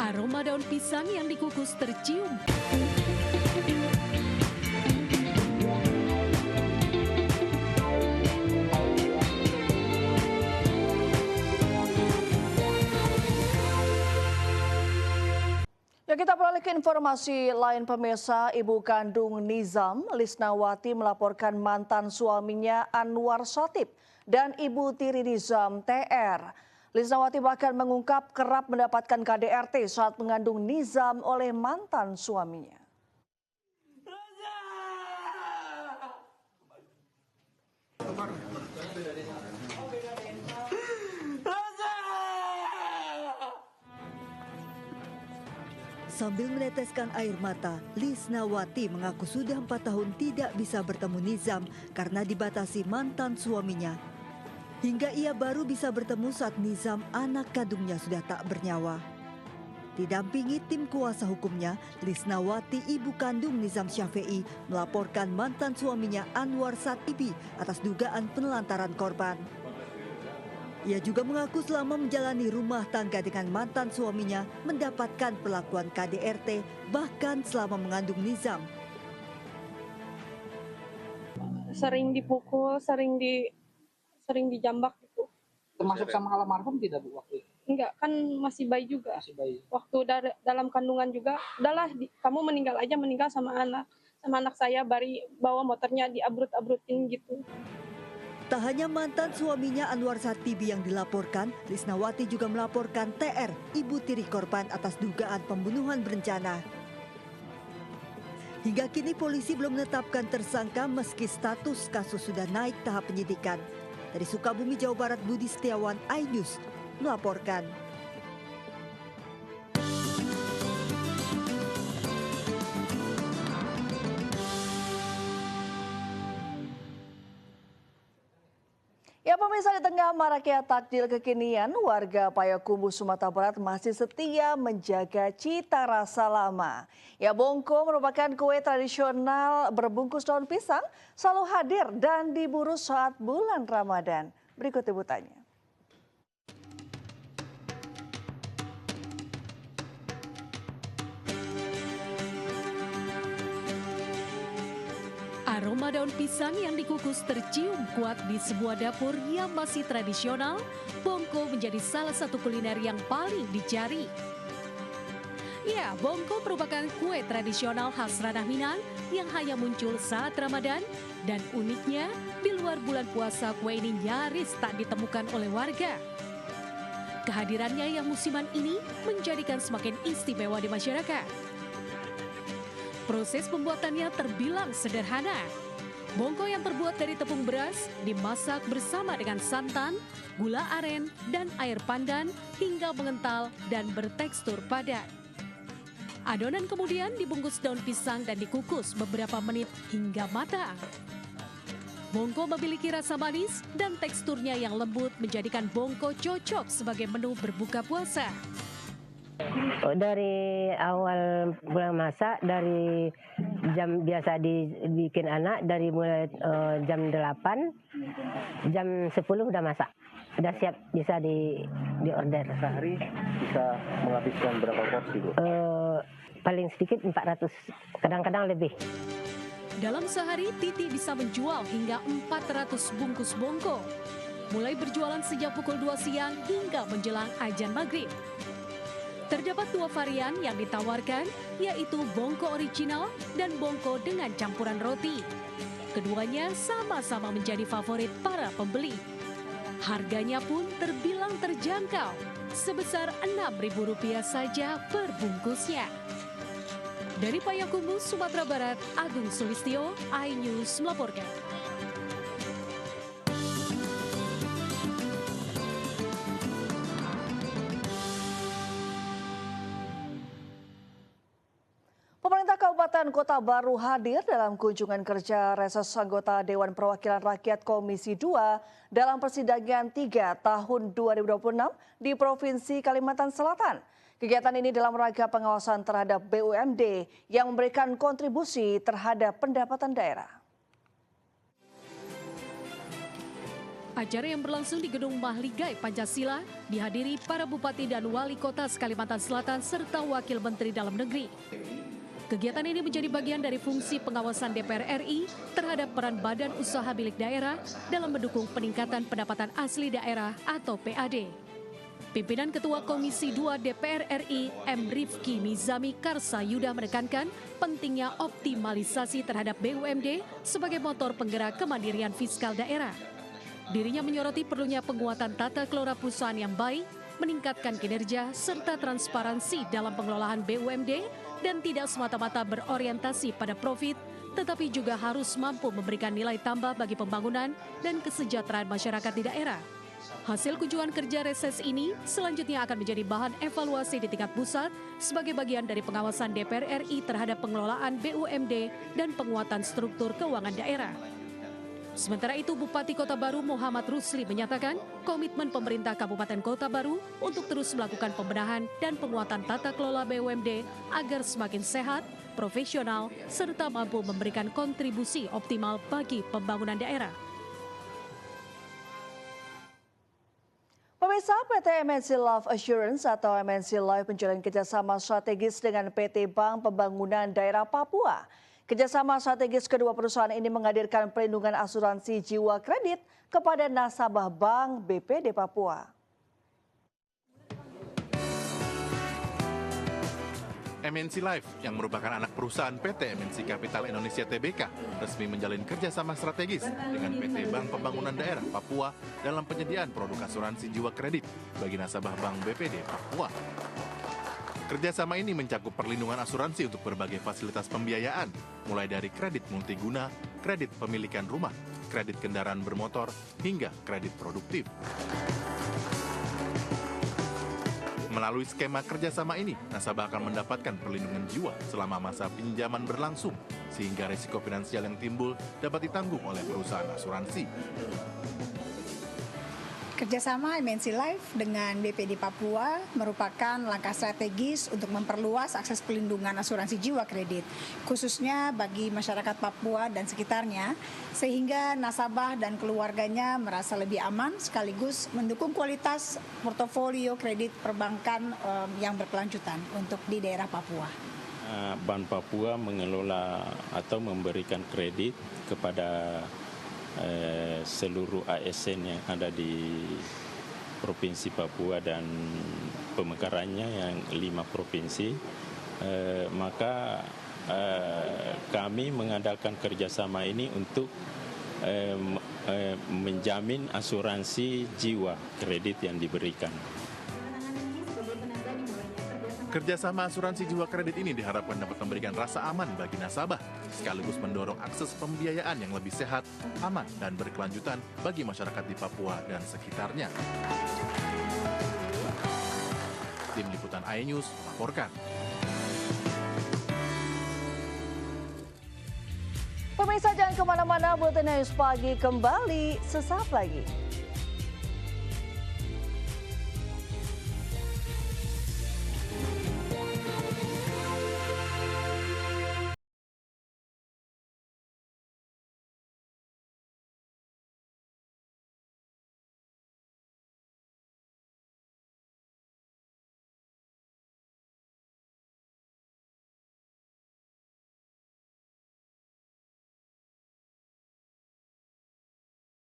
Aroma daun pisang yang dikukus tercium. Ya, kita beralih ke informasi lain pemirsa. Ibu kandung Nizam, Lisnawati, melaporkan mantan suaminya Anwar Shatib dan ibu tiri Nizam, TR. Lisnawati bahkan mengungkap kerap mendapatkan KDRT saat mengandung Nizam oleh mantan suaminya. Sambil meneteskan air mata, Lisnawati mengaku sudah 4 tahun tidak bisa bertemu Nizam karena dibatasi mantan suaminya. Hingga ia baru bisa bertemu saat Nizam, anak kandungnya, sudah tak bernyawa. Didampingi tim kuasa hukumnya, Lisnawati, ibu kandung Nizam Syafei, melaporkan mantan suaminya Anwar Satibi atas dugaan penelantaran korban. Ia juga mengaku selama menjalani rumah tangga dengan mantan suaminya mendapatkan perlakuan KDRT bahkan selama mengandung Nizam. Sering dipukul, sering dijambak gitu. Termasuk sama almarhum tidak Bu waktu itu? Enggak, kan masih bayi juga. Masih bayi. Waktu dalam kandungan juga, udahlah kamu meninggal sama anak saya, bari bawa motornya diabrut-abrutin gitu. Tak hanya mantan suaminya Anwar Satibi yang dilaporkan, Lisnawati juga melaporkan TR, ibu tiri korban, atas dugaan pembunuhan berencana. Hingga kini polisi belum menetapkan tersangka meski status kasus sudah naik tahap penyidikan. Dari Sukabumi, Jawa Barat, Budi Setiawan, iNews melaporkan. Ya pemirsa, di tengah maraknya takjil kekinian, warga Payakumbuh, Sumatera Barat masih setia menjaga cita rasa lama. Ya, bongko merupakan kue tradisional berbungkus daun pisang, selalu hadir dan diburu saat bulan Ramadan. Berikut liputannya. Aroma daun pisang yang dikukus tercium kuat di sebuah dapur yang masih tradisional. Bongko menjadi salah satu kuliner yang paling dicari. Ya, bongko merupakan kue tradisional khas ranah Minang yang hanya muncul saat Ramadan. Dan uniknya, di luar bulan puasa kue ini nyaris tak ditemukan oleh warga. Kehadirannya yang musiman ini menjadikan semakin istimewa di masyarakat. Proses pembuatannya terbilang sederhana. Bongko yang terbuat dari tepung beras dimasak bersama dengan santan, gula aren, dan air pandan hingga mengental dan bertekstur padat. Adonan kemudian dibungkus daun pisang dan dikukus beberapa menit hingga matang. Bongko memiliki rasa manis dan teksturnya yang lembut menjadikan bongko cocok sebagai menu berbuka puasa. Dari awal bulan masak, dari jam biasa dibikin anak, dari mulai jam 8, jam 10 udah masak. Udah siap, bisa di order. Sehari bisa menghabiskan berapa porsi, Bu? Paling sedikit 400, kadang-kadang lebih. Dalam sehari, Titi bisa menjual hingga 400 bungkus bongko. Mulai berjualan sejak pukul 2 siang hingga menjelang azan maghrib. Terdapat 2 varian yang ditawarkan, yaitu bongko original dan bongko dengan campuran roti. Keduanya sama-sama menjadi favorit para pembeli. Harganya pun terbilang terjangkau, sebesar Rp6.000 saja per bungkusnya. Dari Payakumbuh, Sumatera Barat, Agung Sulistyo, iNews melaporkan. Pemerintah Kabupaten Kota Baru hadir dalam kunjungan kerja reses anggota Dewan Perwakilan Rakyat Komisi 2 dalam persidangan 3 tahun 2026 di Provinsi Kalimantan Selatan. Kegiatan ini dalam rangka pengawasan terhadap BUMD yang memberikan kontribusi terhadap pendapatan daerah. Acara yang berlangsung di Gedung Mahligai Pancasila dihadiri para bupati dan wali kota Kalimantan Selatan serta wakil menteri dalam negeri. Kegiatan ini menjadi bagian dari fungsi pengawasan DPR RI terhadap peran badan usaha milik daerah dalam mendukung peningkatan pendapatan asli daerah atau PAD. Pimpinan Ketua Komisi 2 DPR RI M. Rifki Nizami Karsayuda menekankan pentingnya optimalisasi terhadap BUMD sebagai motor penggerak kemandirian fiskal daerah. Dirinya menyoroti perlunya penguatan tata kelola perusahaan yang baik, meningkatkan kinerja serta transparansi dalam pengelolaan BUMD dan tidak semata-mata berorientasi pada profit, tetapi juga harus mampu memberikan nilai tambah bagi pembangunan dan kesejahteraan masyarakat di daerah. Hasil kunjungan kerja reses ini selanjutnya akan menjadi bahan evaluasi di tingkat pusat sebagai bagian dari pengawasan DPR RI terhadap pengelolaan BUMD dan penguatan struktur keuangan daerah. Sementara itu, Bupati Kota Baru Muhammad Rusli menyatakan komitmen pemerintah Kabupaten Kota Baru untuk terus melakukan pembenahan dan penguatan tata kelola BUMD agar semakin sehat, profesional, serta mampu memberikan kontribusi optimal bagi pembangunan daerah. Pemirsa, PT MNC Life Assurance atau MNC Life menjalin kerjasama strategis dengan PT Bank Pembangunan Daerah Papua. Kerjasama strategis kedua perusahaan ini menghadirkan perlindungan asuransi jiwa kredit kepada nasabah Bank BPD Papua. MNC Life yang merupakan anak perusahaan PT MNC Capital Indonesia Tbk resmi menjalin kerjasama strategis dengan PT Bank Pembangunan Daerah Papua dalam penyediaan produk asuransi jiwa kredit bagi nasabah Bank BPD Papua. Kerjasama ini mencakup perlindungan asuransi untuk berbagai fasilitas pembiayaan, mulai dari kredit multiguna, kredit pemilikan rumah, kredit kendaraan bermotor, hingga kredit produktif. Melalui skema kerjasama ini, nasabah akan mendapatkan perlindungan jiwa selama masa pinjaman berlangsung, sehingga risiko finansial yang timbul dapat ditanggung oleh perusahaan asuransi. Kerjasama MNC Life dengan BPD Papua merupakan langkah strategis untuk memperluas akses pelindungan asuransi jiwa kredit, khususnya bagi masyarakat Papua dan sekitarnya, sehingga nasabah dan keluarganya merasa lebih aman sekaligus mendukung kualitas portofolio kredit perbankan yang berkelanjutan untuk di daerah Papua. Bank Papua mengelola atau memberikan kredit kepada seluruh ASN yang ada di Provinsi Papua dan pemekarannya yang 5 provinsi, maka kami mengadakan kerjasama ini untuk menjamin asuransi jiwa kredit yang diberikan. Kerjasama asuransi jiwa kredit ini diharapkan dapat memberikan rasa aman bagi nasabah, sekaligus mendorong akses pembiayaan yang lebih sehat, aman, dan berkelanjutan bagi masyarakat di Papua dan sekitarnya. Tim Liputan iNews melaporkan. Pemirsa, jangan kemana-mana, Buletin News Pagi kembali sesaat lagi.